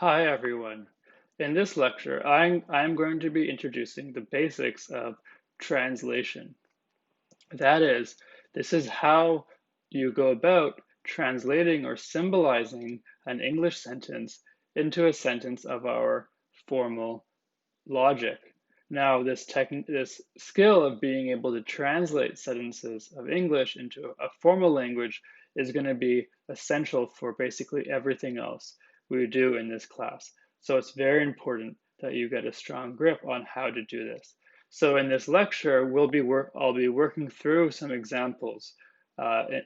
Hi everyone. In this lecture, I'm going to be introducing the basics of translation. That is, this is how you go about translating or symbolizing an English sentence into a sentence of our formal logic. Now, this skill of being able to translate sentences of English into a formal language is going to be essential for basically everything else we do in this class. So it's very important that you get a strong grip on how to do this. So in this lecture, I'll be working through some examples, and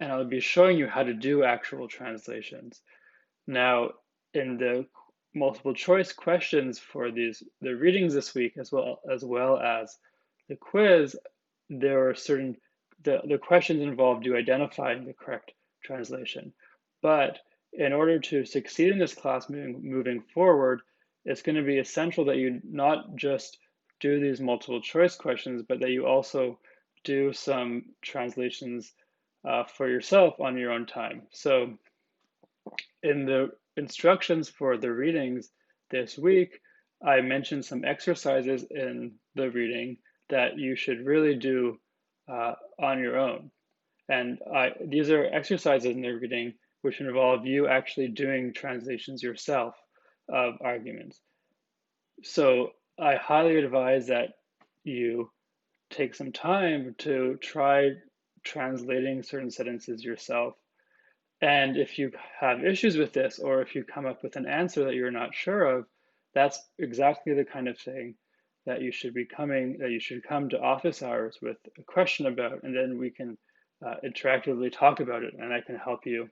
I'll be showing you how to do actual translations. Now, in the multiple choice questions for the readings this week, as well as the quiz, there are the questions involve you identifying the correct translation. But in order to succeed in this class moving forward, it's going to be essential that you not just do these multiple choice questions, but that you also do some translations for yourself on your own time. So in the instructions for the readings this week, I mentioned some exercises in the reading that you should really do on your own. And these are exercises in the reading which involve you actually doing translations yourself of arguments. So I highly advise that you take some time to try translating certain sentences yourself. And if you have issues with this, or if you come up with an answer that you're not sure of, that's exactly the kind of thing that you should come to office hours with a question about, and then we can interactively talk about it, and I can help you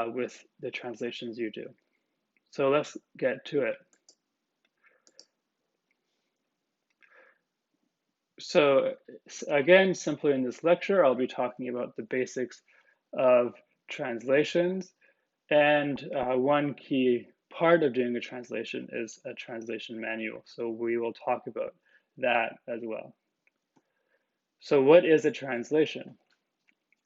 with the translations you do. So let's get to it. So again, simply in this lecture, I'll be talking about the basics of translations. And one key part of doing a translation is a translation manual. So we will talk about that as well. So what is a translation?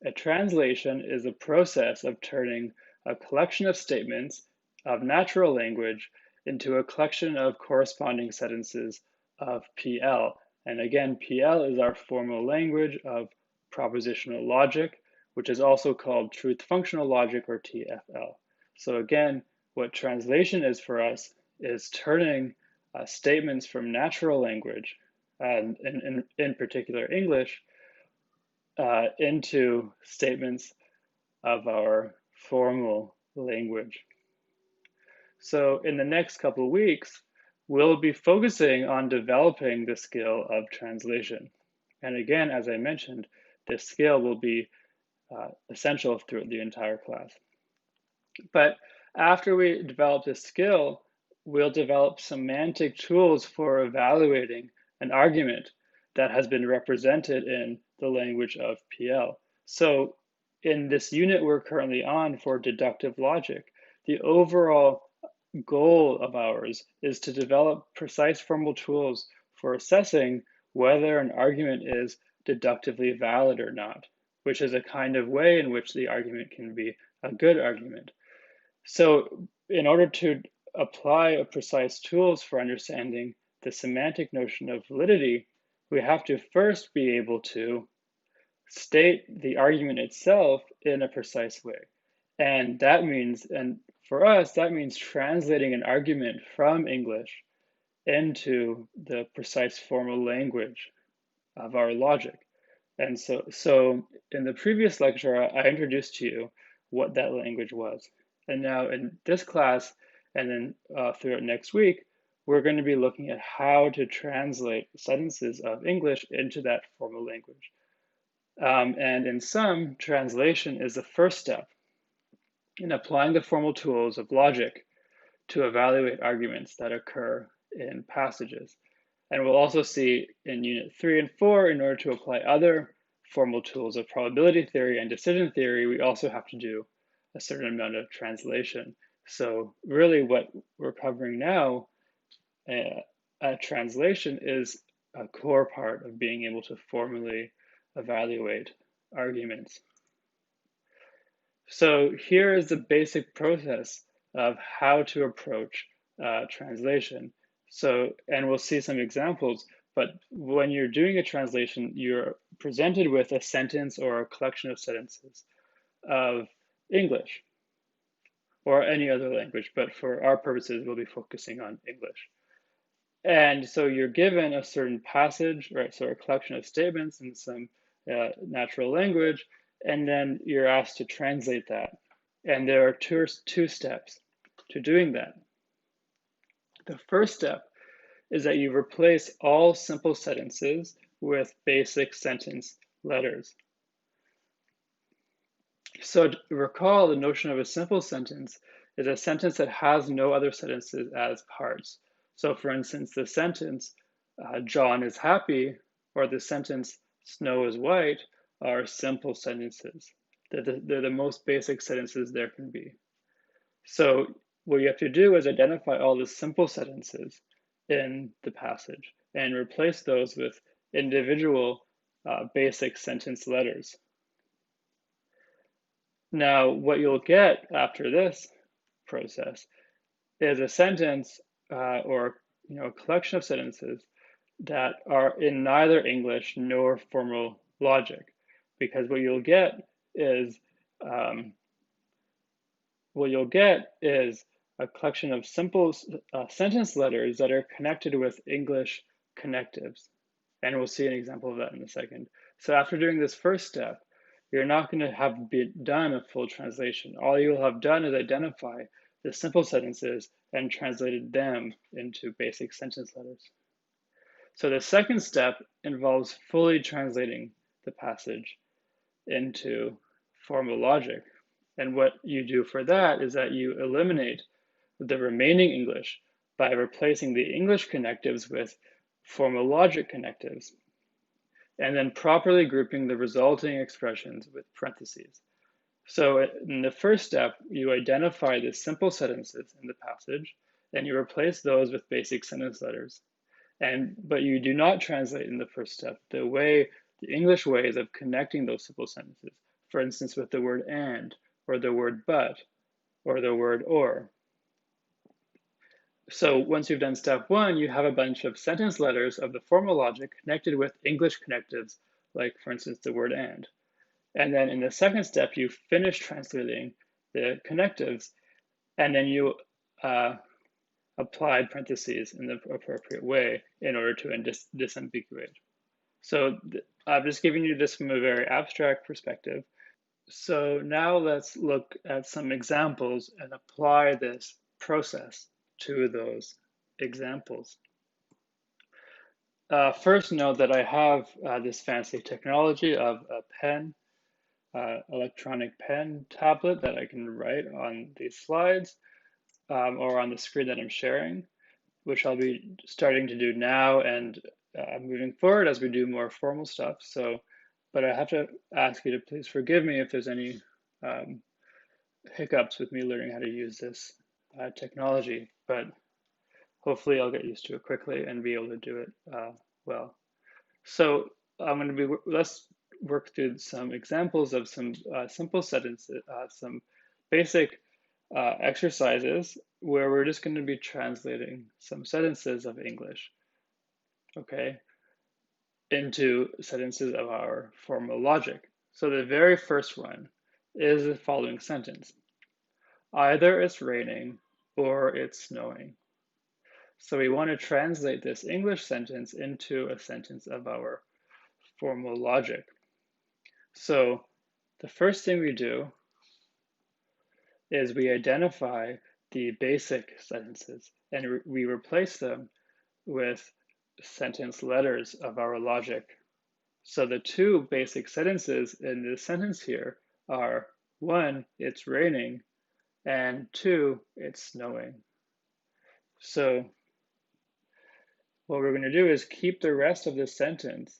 A translation is a process of turning a collection of statements of natural language into a collection of corresponding sentences of PL. And again, PL is our formal language of propositional logic, which is also called truth functional logic, or TFL. So again, what translation is for us is turning statements from natural language, and in particular English, into statements of our formal language. So in the next couple of weeks, we'll be focusing on developing the skill of translation. And again, as I mentioned, this skill will be essential throughout the entire class. But after we develop this skill, we'll develop semantic tools for evaluating an argument that has been represented in the language of PL. So in this unit we're currently on for deductive logic, the overall goal of ours is to develop precise formal tools for assessing whether an argument is deductively valid or not, which is a kind of way in which the argument can be a good argument. So in order to apply precise tools for understanding the semantic notion of validity, we have to first be able to state the argument itself in a precise way. And for us, that means translating an argument from English into the precise formal language of our logic. And so in the previous lecture, I introduced to you what that language was. And now in this class, and then throughout next week, we're going to be looking at how to translate sentences of English into that formal language. And in sum, translation is the first step in applying the formal tools of logic to evaluate arguments that occur in passages. And we'll also see in Unit 3 and 4, in order to apply other formal tools of probability theory and decision theory, we also have to do a certain amount of translation. So really what we're covering now, a translation is a core part of being able to formally evaluate arguments. So here is the basic process of how to approach translation. So, and we'll see some examples, but when you're doing a translation, you're presented with a sentence or a collection of sentences of English or any other language, but for our purposes, we'll be focusing on English. And so you're given a certain passage, right? So a collection of statements in some natural language, and then you're asked to translate that. And there are two steps to doing that. The first step is that you replace all simple sentences with basic sentence letters. So recall the notion of a simple sentence is a sentence that has no other sentences as parts. So for instance, the sentence, John is happy, or the sentence, snow is white, are simple sentences. They're the most basic sentences there can be. So what you have to do is identify all the simple sentences in the passage and replace those with individual basic sentence letters. Now, what you'll get after this process is a sentence or a collection of sentences that are in neither English nor formal logic, because what you'll get is a collection of simple sentence letters that are connected with English connectives. And we'll see an example of that in a second. So after doing this first step, you're not going to have done a full translation. All you'll have done is identify the simple sentences and translated them into basic sentence letters. So the second step involves fully translating the passage into formal logic. And what you do for that is that you eliminate the remaining English by replacing the English connectives with formal logic connectives, and then properly grouping the resulting expressions with parentheses. So in the first step, you identify the simple sentences in the passage, and you replace those with basic sentence letters. But you do not translate in the first step the English ways of connecting those simple sentences. For instance, with the word and, or the word but, or the word or. So once you've done step one, you have a bunch of sentence letters of the formal logic connected with English connectives, like for instance, the word and. And then in the second step, you finish translating the connectives, and then you apply parentheses in the appropriate way in order to disambiguate. So I've just given you this from a very abstract perspective. So now let's look at some examples and apply this process to those examples. First, note that I have this fancy technology of a pen, electronic pen tablet that I can write on these slides or on the screen that I'm sharing, which I'll be starting to do now and moving forward as we do more formal stuff. But I have to ask you to please forgive me if there's any hiccups with me learning how to use this technology, but hopefully I'll get used to it quickly and be able to do it well. So let's work through some examples of some simple sentences, some basic exercises where we're just going to be translating some sentences of English, okay, into sentences of our formal logic. So the very first one is the following sentence. Either it's raining or it's snowing. So we want to translate this English sentence into a sentence of our formal logic. So the first thing we do is we identify the basic sentences and we replace them with sentence letters of our logic. So the two basic sentences in this sentence here are one, it's raining, and two, it's snowing. So what we're going to do is keep the rest of this sentence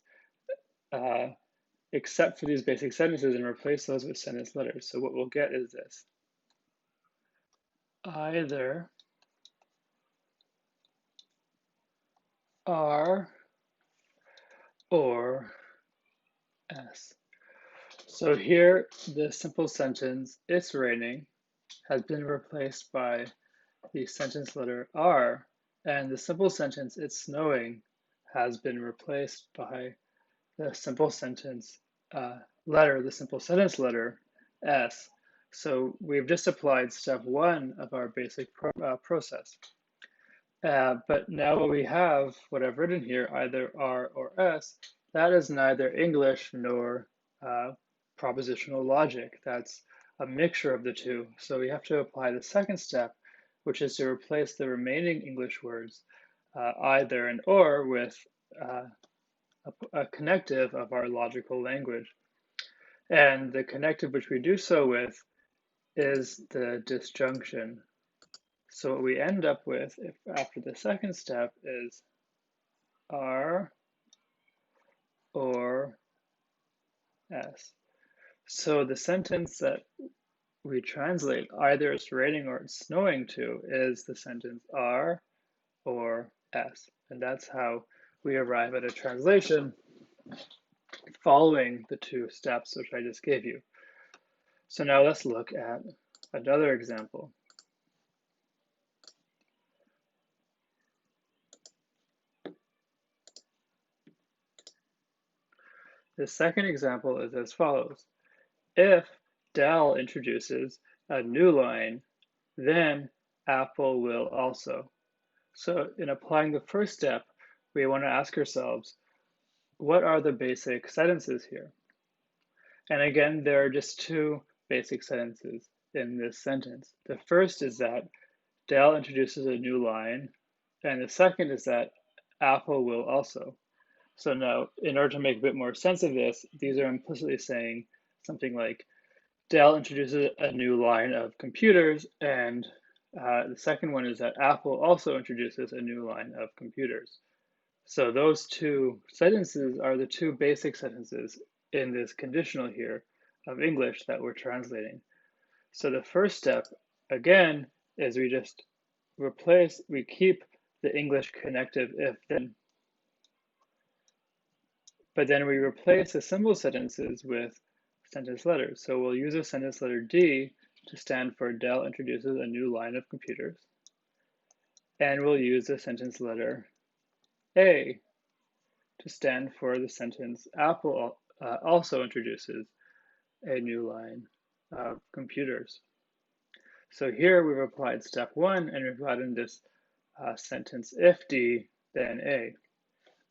except for these basic sentences and replace those with sentence letters. So what we'll get is this. Either are or s. So here, the simple sentence, it's raining, has been replaced by the sentence letter R, and the simple sentence, it's snowing, has been replaced by the simple sentence letter, the simple sentence letter S. So we've just applied step one of our basic process. But now what we have, what I've written here, either R or S, that is neither English nor propositional logic. That's a mixture of the two. So we have to apply the second step, which is to replace the remaining English words, either and or, with a connective of our logical language. And the connective which we do so with is the disjunction. So what we end up with after the second step is R or S. So the sentence that we translate either it's raining or it's snowing to is the sentence R or S. And that's how we arrive at a translation following the two steps which I just gave you. So now let's look at another example. The second example is as follows. If Dell introduces a new line, then Apple will also. So in applying the first step, we want to ask ourselves, what are the basic sentences here? And again, there are just two basic sentences in this sentence. The first is that Dell introduces a new line, and the second is that Apple will also. So now, in order to make a bit more sense of this, these are implicitly saying something like Dell introduces a new line of computers, and the second one is that Apple also introduces a new line of computers. So those two sentences are the two basic sentences in this conditional here of English that we're translating. So the first step, again, is we just we keep the English connective if then, but then we replace the simple sentences with sentence letters. So we'll use a sentence letter D to stand for Dell introduces a new line of computers. And we'll use the sentence letter A to stand for the sentence Apple also introduces a new line of computers. So here we've applied step one and we've gotten this sentence if D, then A.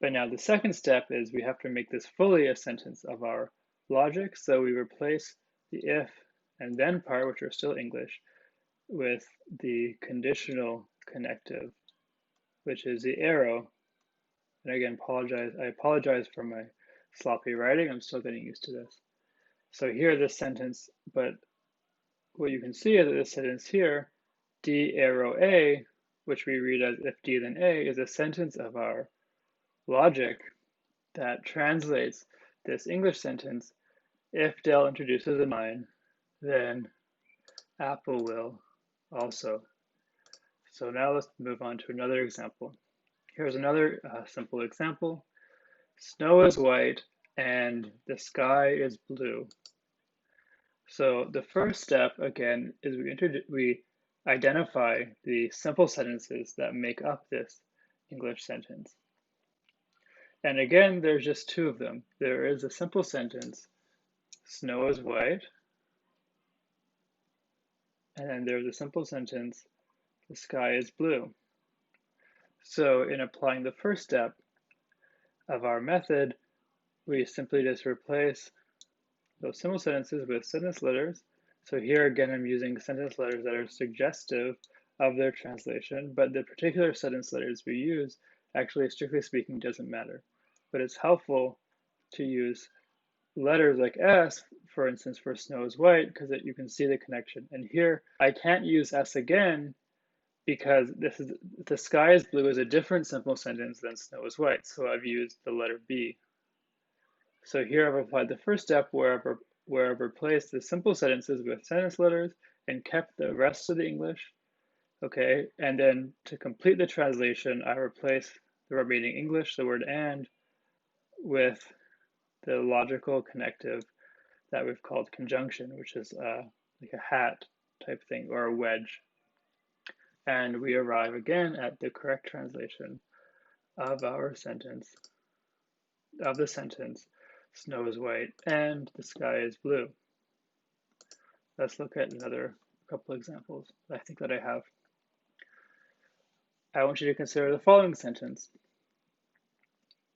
But now the second step is we have to make this fully a sentence of our logic. So we replace the if and then part, which are still English, with the conditional connective, which is the arrow. And again, I apologize for my sloppy writing. I'm still getting used to this. So here this sentence, but what you can see is that this sentence here, D arrow A, which we read as if D then A, is a sentence of our logic that translates this English sentence, if Dell introduces a line, then Apple will also. So now let's move on to another example. Here's another simple example. Snow is white and the sky is blue. So the first step, again, is we identify the simple sentences that make up this English sentence. And again, there's just two of them. There is a simple sentence, snow is white, and then there's a simple sentence, the sky is blue. So in applying the first step of our method, we simply just replace those simple sentences with sentence letters. So here again, I'm using sentence letters that are suggestive of their translation, but the particular sentence letters we use, actually, strictly speaking, doesn't matter. But it's helpful to use letters like S, for instance, for snow is white, because you can see the connection. And here, I can't use S again because the sky is blue is a different simple sentence than snow is white. So I've used the letter B. So here I've applied the first step where I've replaced the simple sentences with sentence letters and kept the rest of the English. Okay, and then to complete the translation, I replace the remaining English, the word and, with the logical connective that we've called conjunction, which is like a hat type thing, or a wedge. And we arrive again at the correct translation of our sentence, of the sentence, snow is white and the sky is blue. Let's look at another couple examples I think that I have. I want you to consider the following sentence.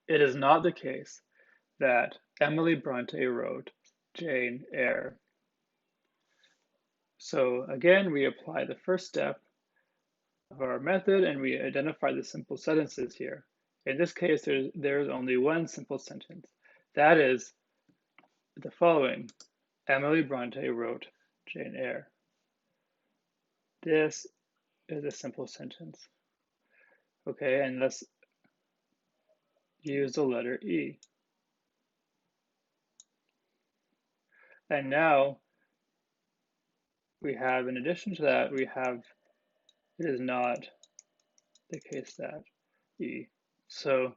It is not the case that Emily Bronte wrote Jane Eyre. So again, we apply the first step of our method and we identify the simple sentences here. In this case, there's only one simple sentence. That is the following: Emily Bronte wrote Jane Eyre. This is a simple sentence. Okay, and let's use the letter E. And now we have, in addition to that, we have it is not the case that E. So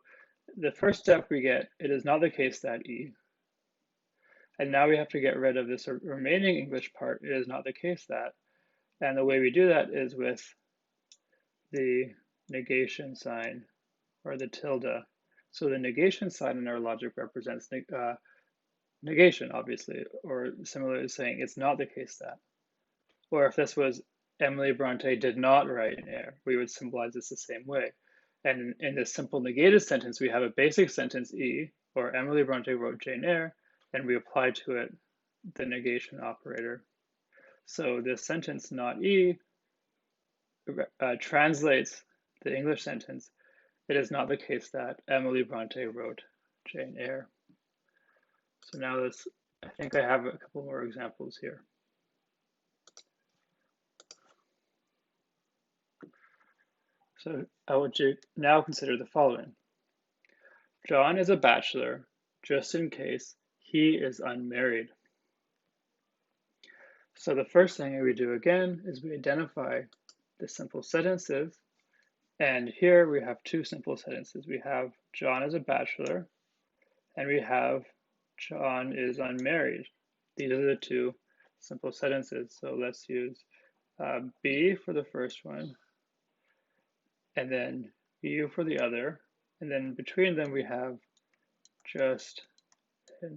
the first step we get, it is not the case that E. And now we have to get rid of this remaining English part, it is not the case that. And the way we do that is with the negation sign, or the tilde. So the negation sign in our logic represents negation, obviously, or similarly saying it's not the case that. Or if this was Emily Bronte did not write Jane Eyre, we would symbolize this the same way. And in this simple negated sentence, we have a basic sentence E, or Emily Bronte wrote Jane Eyre, and we apply to it the negation operator. So this sentence, not E, translates the English sentence, it is not the case that Emily Bronte wrote Jane Eyre. So now I think I have a couple more examples here. So I want you to now consider the following. John is a bachelor, just in case he is unmarried. So the first thing we do again is we identify the simple sentences. And here we have two simple sentences. We have John is a bachelor, and we have John is unmarried. These are the two simple sentences. So let's use B for the first one, and then U for the other. And then between them we have just in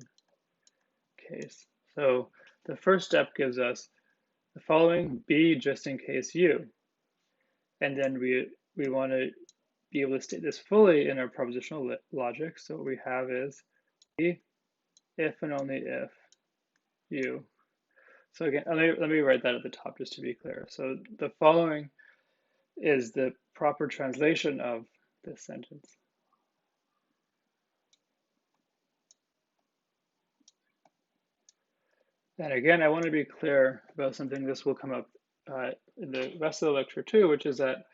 case. So the first step gives us the following: B just in case U. And then we want to be able to state this fully in our propositional logic. So what we have is B if and only if U. So again, let me write that at the top just to be clear. So the following is the proper translation of this sentence. And again, I want to be clear about something. This will come up in the rest of the lecture too, which is that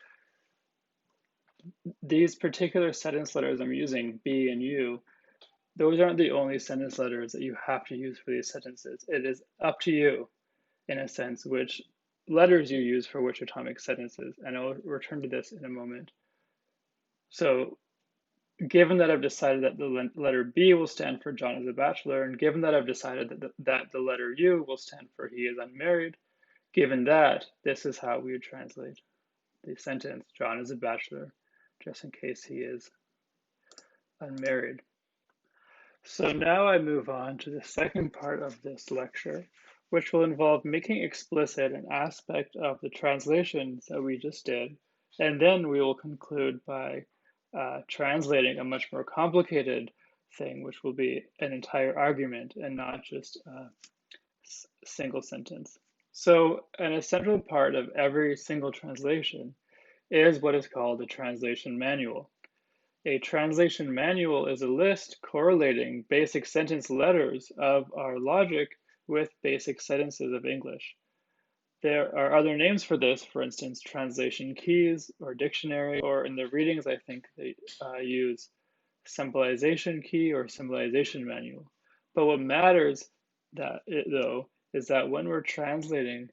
these particular sentence letters I'm using, B and U, those aren't the only sentence letters that you have to use for these sentences. It is up to you, in a sense, which letters you use for which atomic sentences, and I'll return to this in a moment. So given that I've decided that the letter B will stand for John is a bachelor, and given that I've decided that the letter U will stand for he is unmarried, given that, this is how we would translate the sentence, John is a bachelor, just in case he is unmarried. So now I move on to the second part of this lecture, which will involve making explicit an aspect of the translations that we just did, and then we will conclude by translating a much more complicated thing, which will be an entire argument and not just a single sentence. So an essential part of every single translation is what is called a translation manual. A translation manual is a list correlating basic sentence letters of our logic with basic sentences of English. There are other names for this, for instance, translation keys or dictionary, or in the readings, I think they use symbolization key or symbolization manual. But what matters though is that when we're translating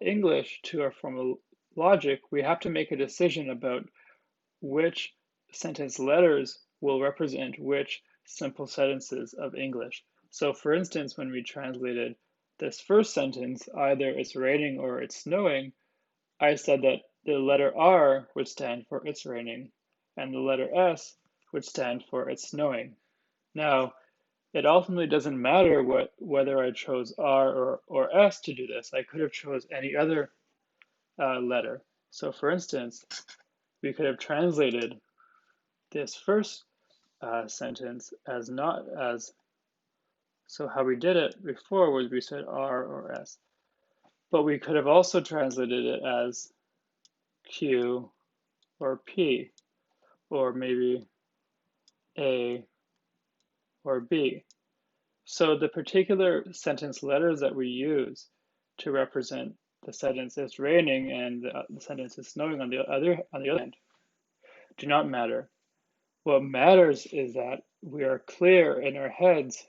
English to our formal logic, we have to make a decision about which sentence letters will represent which simple sentences of English. So for instance, when we translated this first sentence, either it's raining or it's snowing, I said that the letter R would stand for it's raining, and the letter S would stand for it's snowing. Now, it ultimately doesn't matter whether I chose R or S to do this. I could have chose any other letter. So for instance, we could have translated this first sentence as not as, so how we did it before was we said R or S. But we could have also translated it as Q or P, or maybe A or B. So the particular sentence letters that we use to represent the sentence is raining and the sentence is snowing on the other end do not matter. What matters is that we are clear in our heads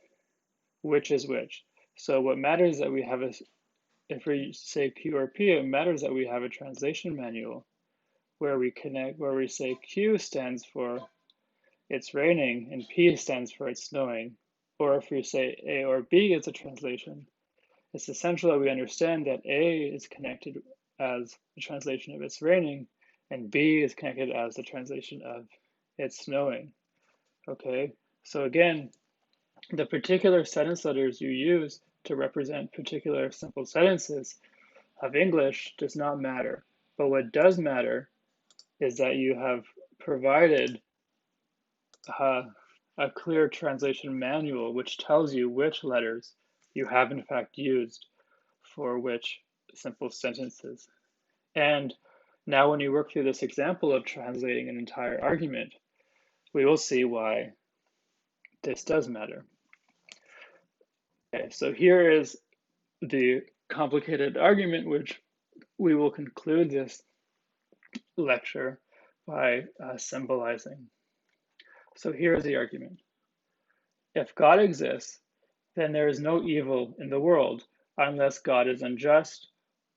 which is which. So what matters is that we have if we say Q or P, it matters that we have a translation manual where we say Q stands for it's raining and P stands for it's snowing. Or if we say A or B is a translation, it's essential that we understand that A is connected as the translation of it's raining, and B is connected as the translation of it's snowing. Okay, so again, the particular sentence letters you use to represent particular simple sentences of English does not matter. But what does matter is that you have provided a clear translation manual which tells you which letters you have in fact used for which simple sentences. And now when you work through this example of translating an entire argument, we will see why this does matter. Okay, so here is the complicated argument which we will conclude this lecture by symbolizing. So here is the argument. If God exists, then there is no evil in the world unless God is unjust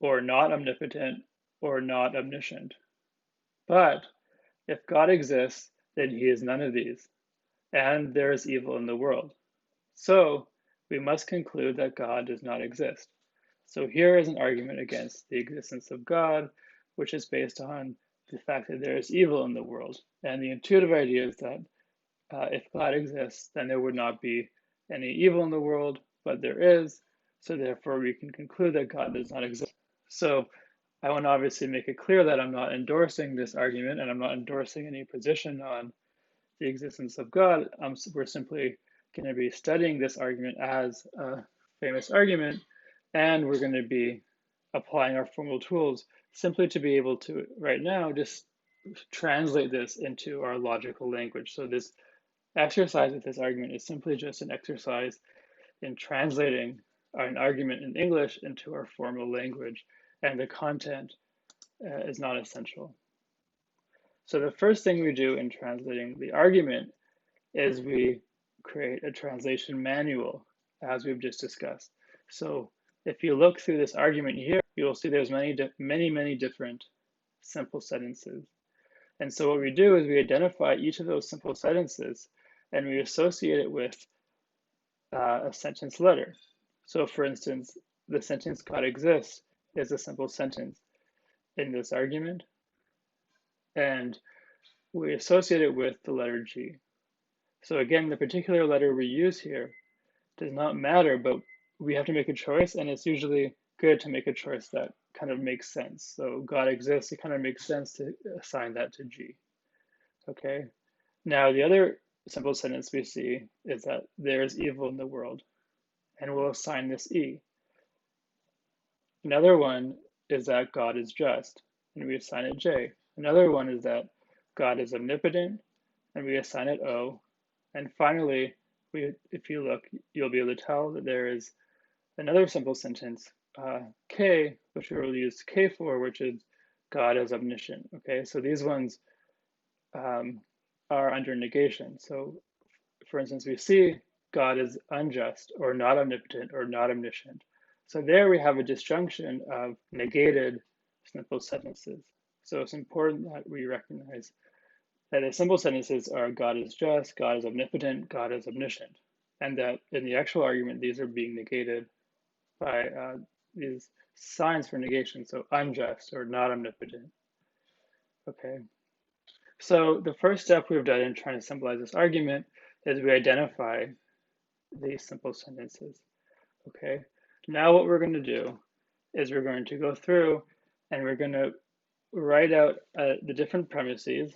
or not omnipotent or not omniscient. But if God exists, then he is none of these, and there is evil in the world. So we must conclude that God does not exist. So here is an argument against the existence of God, which is based on the fact that there is evil in the world. And the intuitive idea is that if God exists, then there would not be any evil in the world, but there is. So therefore, we can conclude that God does not exist. So I want to obviously make it clear that I'm not endorsing this argument, and I'm not endorsing any position on the existence of God. We're simply going to be studying this argument as a famous argument, and we're going to be applying our formal tools simply to be able to, right now, just translate this into our logical language. So this exercise with this argument is simply just an exercise in translating an argument in English into our formal language, and the content is not essential. So the first thing we do in translating the argument is we create a translation manual, as we've just discussed. So if you look through this argument here, you'll see there's many different simple sentences. And so what we do is we identify each of those simple sentences and we associate it with a sentence letter. So for instance, the sentence God exists is a simple sentence in this argument, and we associate it with the letter G. So again, the particular letter we use here does not matter, but we have to make a choice, and it's usually good to make a choice that kind of makes sense. So God exists, it kind of makes sense to assign that to G. Okay, now the other simple sentence we see is that there is evil in the world, and we'll assign this E. Another one is that God is just, and we assign it J. Another one is that God is omnipotent, and we assign it O. And finally, if you look, you'll be able to tell that there is another simple sentence, K, which we will use K for, which is God is omniscient. Okay, so these ones are under negation. So for instance, we see God is unjust or not omnipotent or not omniscient. So there we have a disjunction of negated simple sentences. So it's important that we recognize that the simple sentences are God is just, God is omnipotent, God is omniscient, and that in the actual argument, these are being negated by these signs for negation, so unjust or not omnipotent. Okay, so the first step we've done in trying to symbolize this argument is we identify these simple sentences. Okay, now what we're going to do is we're going to go through and we're going to write out the different premises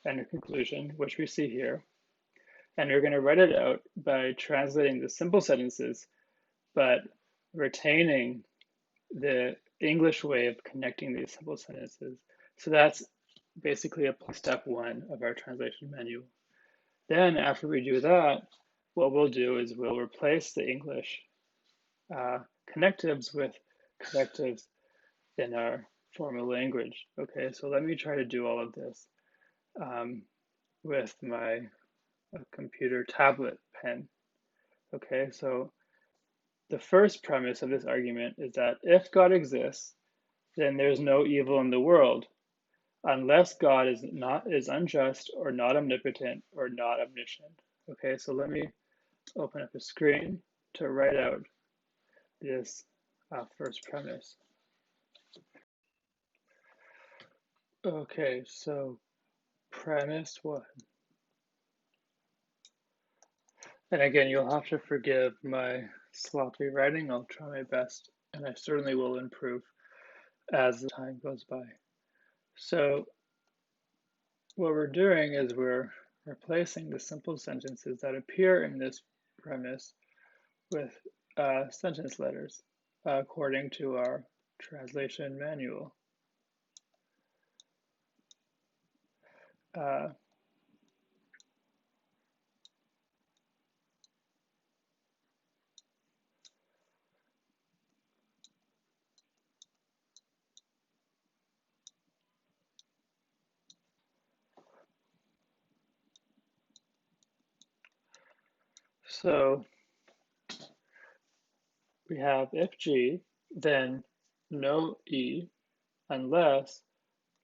and a conclusion, which we see here. And we're going to write it out by translating the simple sentences, but retaining the English way of connecting these simple sentences. So that's basically step one of our translation manual. Then after we do that, what we'll do is we'll replace the English connectives with connectives in our formal language. Okay, so let me try to do all of this with my computer tablet pen. Okay, so the first premise of this argument is that if God exists, then there's no evil in the world, unless God is unjust or not omnipotent or not omniscient. Okay, so let me open up a screen to write out this first premise. Okay, so premise one. And again, you'll have to forgive my sloppy writing. I'll try my best, and I certainly will improve as the time goes by. So what we're doing is we're replacing the simple sentences that appear in this premise with sentence letters according to our translation manual. So we have if G, then no E, unless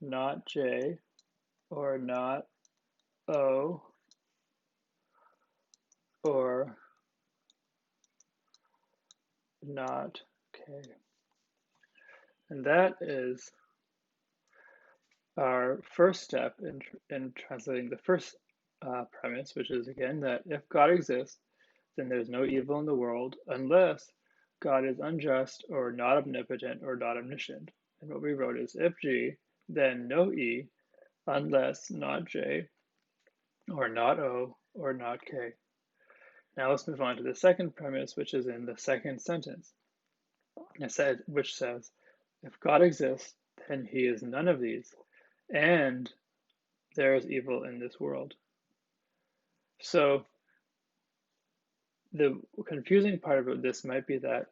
not J or not O or not K. And that is our first step in translating the first premise, which is again that if God exists, then there's no evil in the world unless God is unjust or not omnipotent or not omniscient. And what we wrote is if G, then no E, unless not J or not O or not K. Now let's move on to the second premise, which is in the second sentence, which says, if God exists, then he is none of these, and there is evil in this world. So the confusing part about this might be that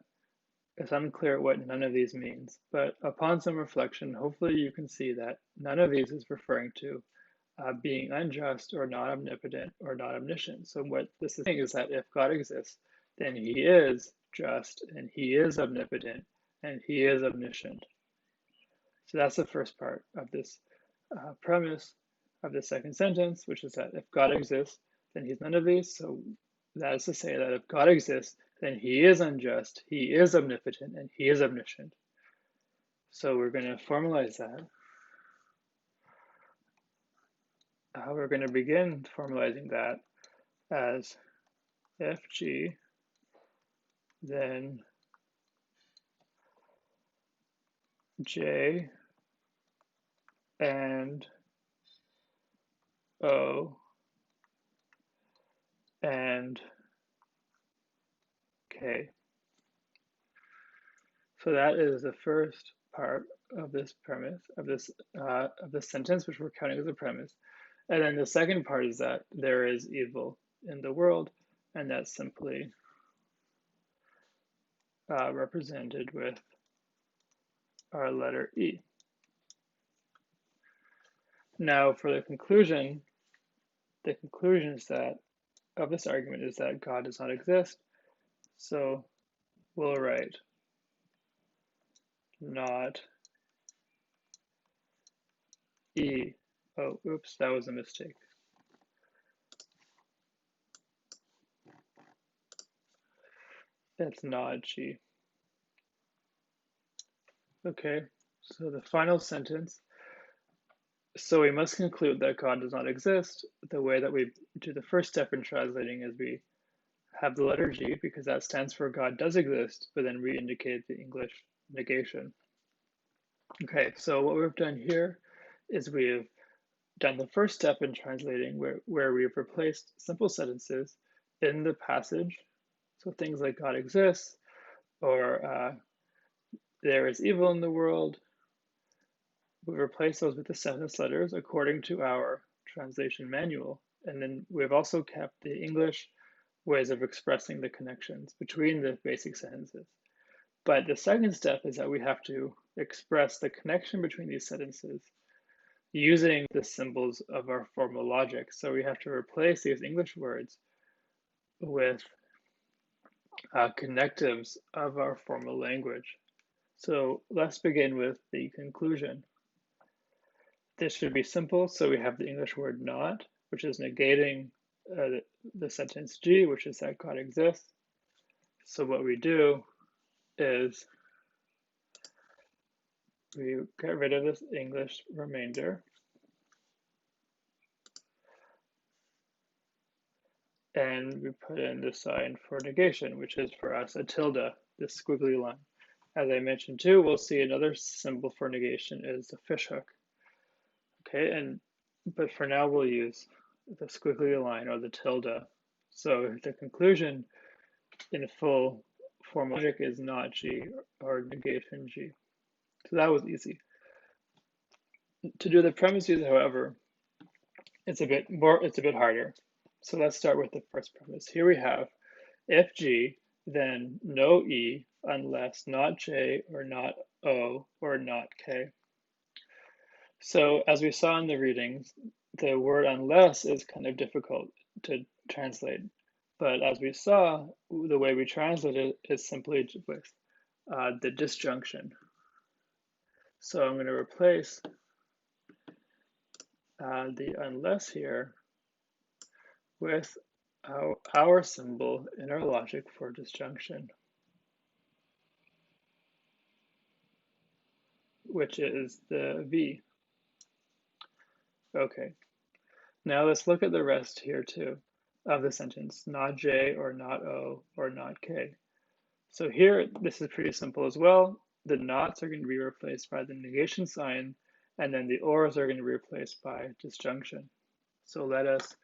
it's unclear what none of these means, but upon some reflection, hopefully you can see that none of these is referring to being unjust or not omnipotent or not omniscient. So what this is saying is that if God exists, then he is just and he is omnipotent and he is omniscient. So that's the first part of this premise of the second sentence, which is that if God exists, then he's none of these. So that is to say that if God exists, then he is unjust, he is omnipotent, and he is omniscient. So we're going to formalize that. We're going to begin formalizing that as if G, then J and O and K. So that is the first part of this premise, of this sentence, which we're counting as a premise. And then the second part is that there is evil in the world, and that's simply represented with our letter E. Now for the conclusion is that of this argument is that God does not exist. So we'll write not E. Oh, oops, that was a mistake. It's not G. Okay, so the final sentence. So we must conclude that God does not exist. The way that we do the first step in translating is we have the letter G because that stands for God does exist, but then we indicate the English negation. Okay, so what we've done here is we've done the first step in translating where we've replaced simple sentences in the passage. So things like God exists or there is evil in the world. We replace those with the sentence letters according to our translation manual. And then we've also kept the English ways of expressing the connections between the basic sentences. But the second step is that we have to express the connection between these sentences using the symbols of our formal logic. So we have to replace these English words with connectives of our formal language. So let's begin with the conclusion. This should be simple, so we have the English word not, which is negating the sentence G, which is that God exists. So what we do is we get rid of this English remainder and we put in the sign for negation, which is for us a tilde, this squiggly line. As I mentioned too, we'll see another symbol for negation is the fishhook. Okay, but for now we'll use the squiggly line or the tilde. So the conclusion in full formal logic is not G or negation G. So that was easy. To do the premises, however, it's a bit harder. So let's start with the first premise. Here we have if G, then no E unless not J or not O or not K. So as we saw in the readings, the word unless is kind of difficult to translate. But as we saw, the way we translate it is simply with the disjunction. So I'm going to replace the unless here with our symbol in our logic for disjunction, which is the V. Okay, now let's look at the rest here too of the sentence, not J or not O or not K. So here, this is pretty simple as well. The nots are going to be replaced by the negation sign, and then the ors are going to be replaced by disjunction. So let us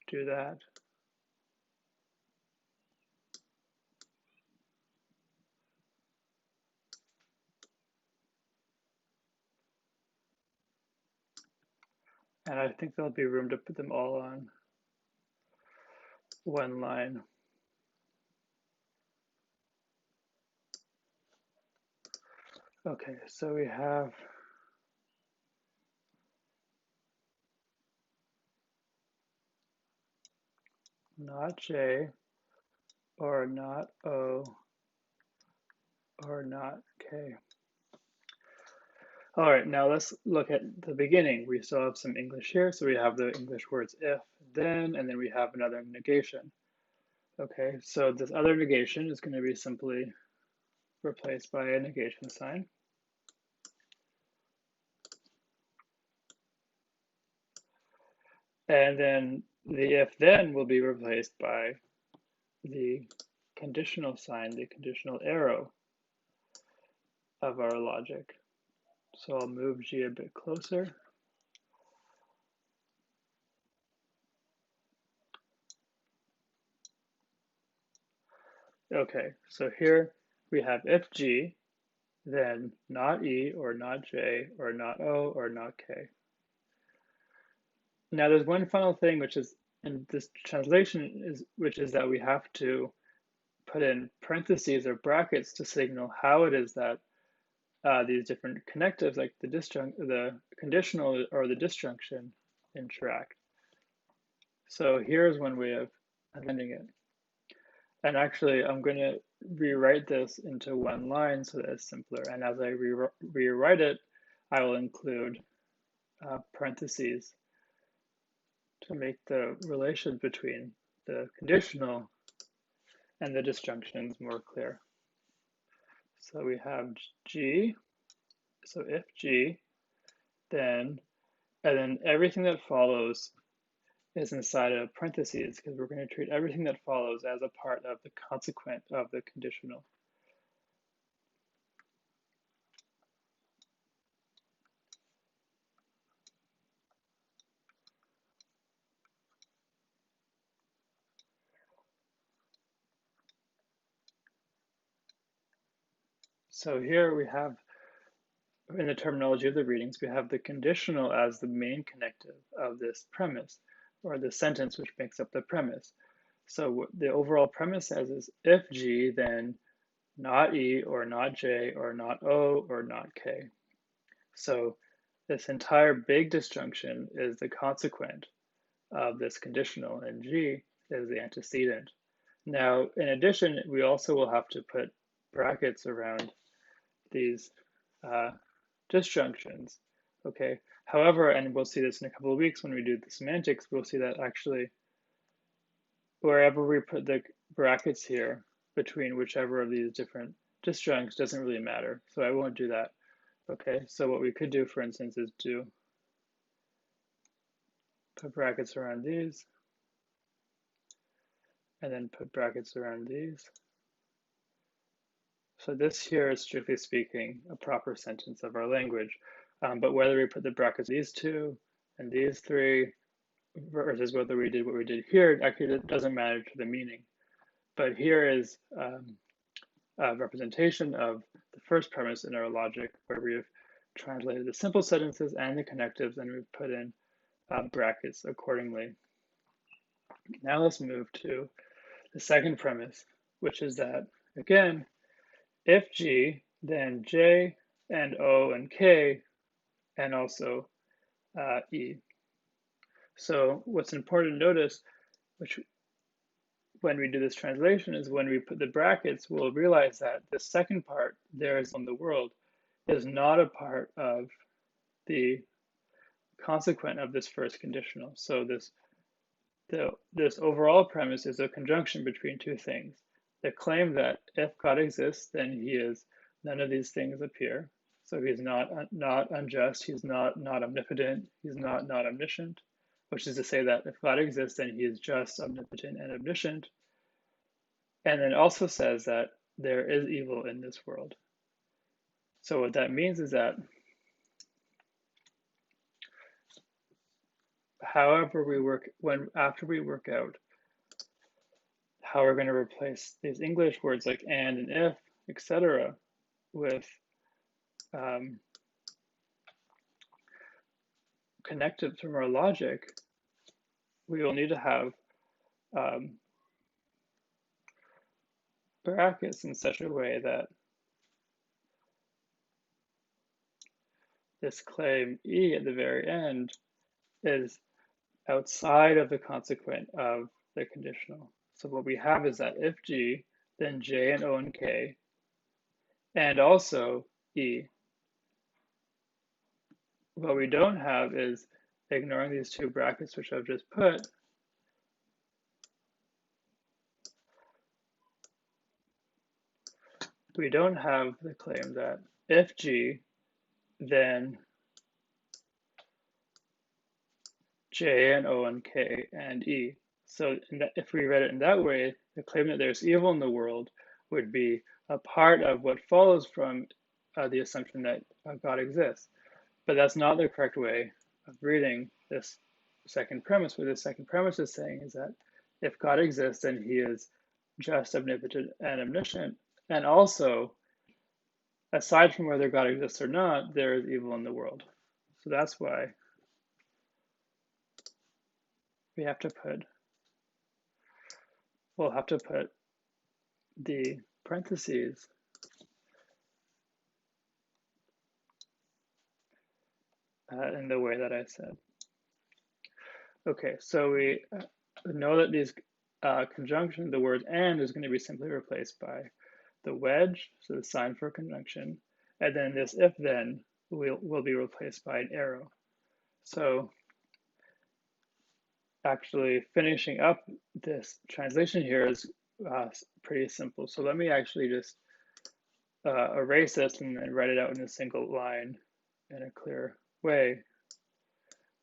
do that. And I think there'll be room to put them all on one line. Okay, so we have not J or not O or not K. All right, now let's look at the beginning. We still have some English here, so we have the English words if, then, and then we have another negation. Okay, so this other negation is going to be simply replaced by a negation sign. And then the if then will be replaced by the conditional sign, the conditional arrow of our logic. So I'll move G a bit closer. Okay, so here we have if G, then not E or not J or not O or not K. Now there's one final thing which is in this translation which is that we have to put in parentheses or brackets to signal how it is that these different connectives like the conditional or the disjunction interact. So here's one way of amending it. And actually, I'm going to rewrite this into one line so that it's simpler. And as I rewrite it, I will include parentheses to make the relation between the conditional and the disjunctions more clear. So we have G, so if G, and then everything that follows is inside of parentheses because we're going to treat everything that follows as a part of the consequent of the conditional. So here we have, in the terminology of the readings, we have the conditional as the main connective of this premise, or the sentence which makes up the premise. So the overall premise says is if G, then not E, or not J, or not O, or not K. So this entire big disjunction is the consequent of this conditional, and G is the antecedent. Now, in addition, we also will have to put brackets around these disjunctions, okay? However, and we'll see this in a couple of weeks when we do the semantics, we'll see that actually wherever we put the brackets here between whichever of these different disjuncts doesn't really matter. So I won't do that, okay? So what we could do, for instance, is put brackets around these, and then put brackets around these. So this here is, strictly speaking, a proper sentence of our language. But whether we put the brackets these two and these three versus whether we did what we did here, actually it doesn't matter to the meaning. But here is a representation of the first premise in our logic, where we've translated the simple sentences and the connectives, and we've put in brackets accordingly. Now let's move to the second premise, which is that, again, if G, then J and O and K, and also E. So what's important to notice, which when we do this translation, is when we put the brackets, we'll realize that the second part, there is on the world, is not a part of the consequent of this first conditional. So this overall premise is a conjunction between two things. The claim that if God exists, then he is, none of these things appear. So he's not unjust, he's not omnipotent, he's not omniscient, which is to say that if God exists, then he is just, omnipotent, and omniscient. And then also says that there is evil in this world. So what that means is that after we work out how we're going to replace these English words like and if, etc., with connectives from our logic, we will need to have brackets in such a way that this claim E at the very end is outside of the consequent of the conditional. So what we have is that if G, then J and O and K, and also E. What we don't have is, ignoring these two brackets which I've just put, we don't have the claim that if G, then J and O and K and E. So if we read it in that way, the claim that there's evil in the world would be a part of what follows from the assumption that God exists. But that's not the correct way of reading this second premise. What this second premise is saying is that if God exists, then he is just, omnipotent, and omniscient. And also, aside from whether God exists or not, there is evil in the world. So that's why we'll have to put the parentheses in the way that I said. Okay, so we know that these conjunction, the word and is going to be simply replaced by the wedge, so the sign for conjunction, and then this if then will be replaced by an arrow. So actually finishing up this translation here is pretty simple. So let me actually just erase this and then write it out in a single line in a clear way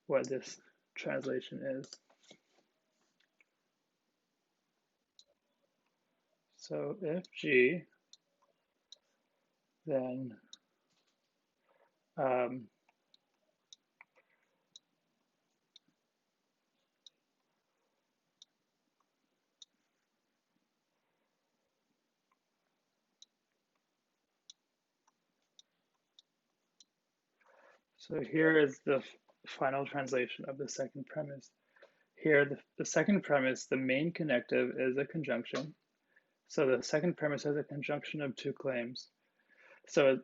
what this translation is. So if G, then so here is the final translation of the second premise. Here, the second premise, the main connective is a conjunction. So the second premise has a conjunction of two claims. So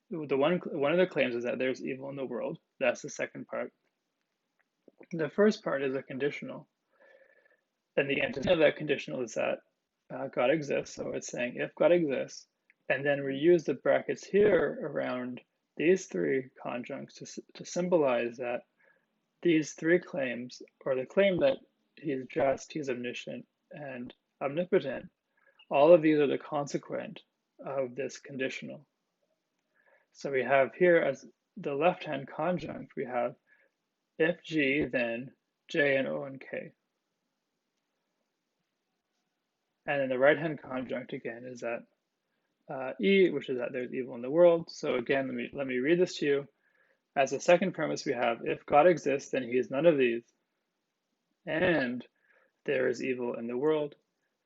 one of the claims is that there's evil in the world. That's the second part. The first part is a conditional. And the antecedent of that conditional is that God exists. So it's saying if God exists, and then we use the brackets here around these three conjuncts to symbolize that these three claims, or the claim that he's just, he's omniscient, and omnipotent, all of these are the consequent of this conditional. So we have here as the left-hand conjunct, we have if G, then J and O and K. And then the right-hand conjunct again is that E, which is that there's evil in the world. So again, let me read this to you. As a second premise, we have if God exists, then he is none of these, and there is evil in the world.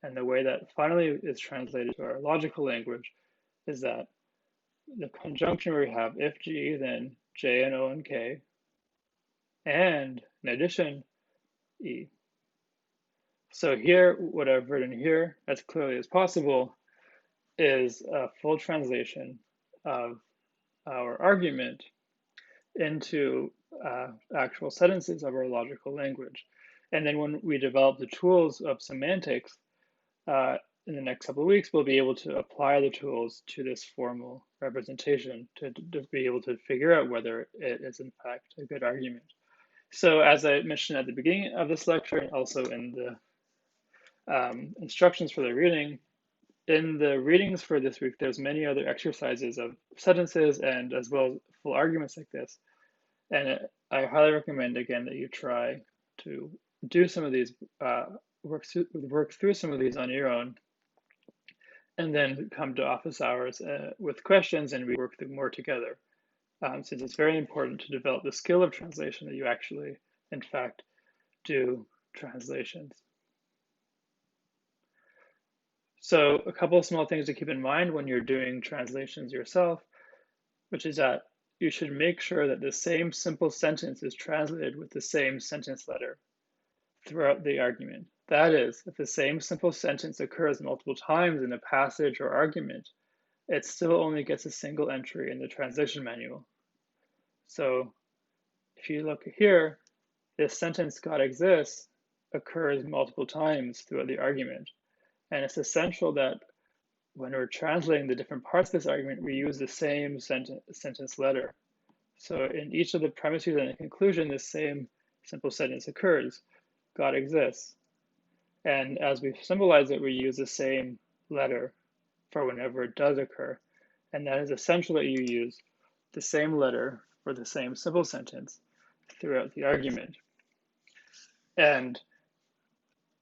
And the way that finally is translated to our logical language is that the conjunction where we have if G, then J and O and K, and in addition, E. So here, what I've written here, as clearly as possible, is a full translation of our argument into actual sentences of our logical language. And then when we develop the tools of semantics, in the next couple of weeks, we'll be able to apply the tools to this formal representation to be able to figure out whether it is in fact a good argument. So as I mentioned at the beginning of this lecture, and also in the instructions for the reading, in the readings for this week, there's many other exercises of sentences and as well as full arguments like this. And I highly recommend, again, that you try to do some of these, work through some of these on your own, and then come to office hours with questions, and we work through more together. Since it's very important to develop the skill of translation that you actually, in fact, do translations. So a couple of small things to keep in mind when you're doing translations yourself, which is that you should make sure that the same simple sentence is translated with the same sentence letter throughout the argument. That is, if the same simple sentence occurs multiple times in a passage or argument, it still only gets a single entry in the translation manual. So if you look here, this sentence God exists occurs multiple times throughout the argument. And it's essential that when we're translating the different parts of this argument, we use the same sentence letter. So in each of the premises and the conclusion, the same simple sentence occurs. God exists. And as we symbolize it, we use the same letter for whenever it does occur. And that is essential that you use the same letter for the same simple sentence throughout the argument. And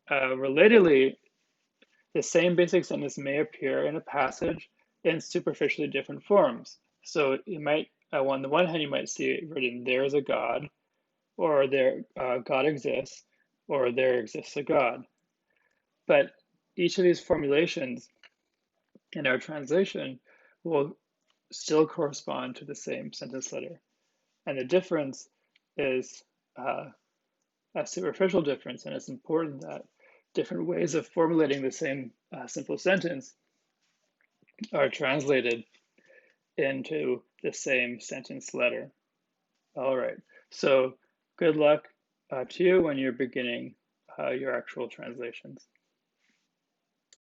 relatedly, the same basic sentence may appear in a passage in superficially different forms. So you might, on the one hand, you might see it written, there is a God, or there God exists, or there exists a God. But each of these formulations in our translation will still correspond to the same sentence letter. And the difference is a superficial difference, and it's important that different ways of formulating the same simple sentence are translated into the same sentence letter. All right, so good luck to you when you're beginning your actual translations.